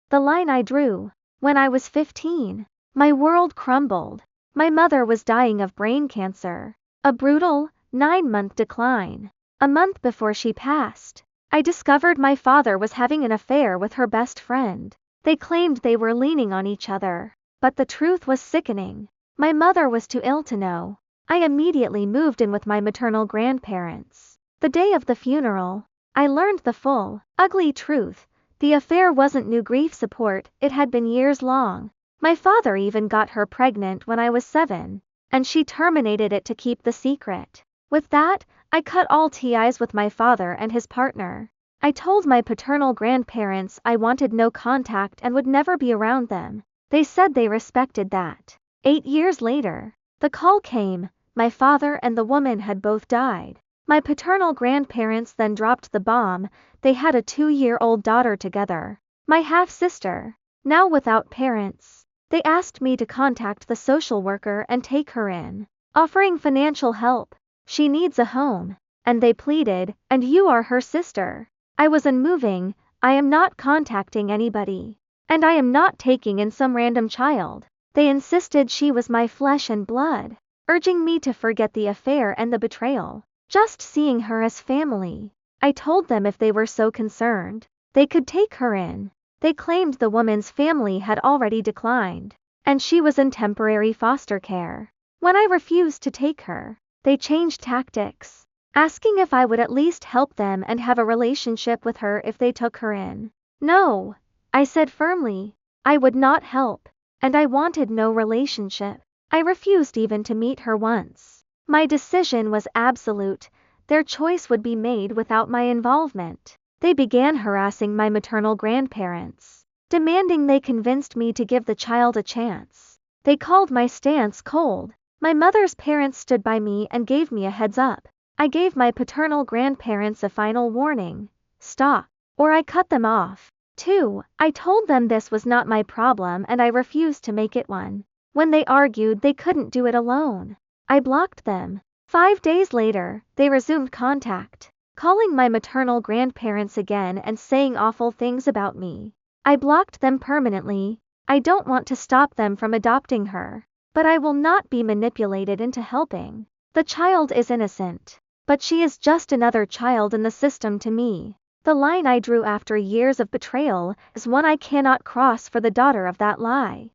The line I drew. When I was 15, my world crumbled. My mother was dying of brain cancer. A brutal, 9-month decline. A month before she passed, I discovered my father was having an affair with her best friend. They claimed they were leaning on each other, but the truth was sickening. My mother was too ill to know. I immediately moved in with my maternal grandparents. The day of the funeral, I learned the full, ugly truth. The affair wasn't new grief support, it had been years long. My father even got her pregnant when I was 7, and she terminated it to keep the secret. With that, I cut all ties with my father and his partner. I told my paternal grandparents I wanted no contact and would never be around them. They said they respected that. 8 years later, the call came. My father and the woman had both died. My paternal grandparents then dropped the bomb. They had a 2-year-old daughter together. My half-sister, now without parents. They asked me to contact the social worker and take her in, offering financial help. She needs a home. And they pleaded, and you are her sister. I was unmoving. I am not contacting anybody. And I am not taking in some random child. They insisted she was my flesh and blood, urging me to forget the affair and the betrayal, just seeing her as family. I told them if they were so concerned, they could take her in. They claimed the woman's family had already declined, and she was in temporary foster care. When I refused to take her, they changed tactics, asking if I would at least help them and have a relationship with her if they took her in. No, I said firmly, I would not help, and I wanted no relationship. I refused even to meet her once. My decision was absolute. Their choice would be made without my involvement. They began harassing my maternal grandparents, demanding they convinced me to give the child a chance. They called my stance cold. My mother's parents stood by me and gave me a heads up. I gave my paternal grandparents a final warning: stop, or I cut them off. 2. I told them this was not my problem and I refused to make it one. When they argued they couldn't do it alone, I blocked them. 5 days later, they resumed contact, calling my maternal grandparents again and saying awful things about me. I blocked them permanently. I don't want to stop them from adopting her, but I will not be manipulated into helping. The child is innocent, but she is just another child in the system to me. The line I drew after years of betrayal is one I cannot cross for the daughter of that lie.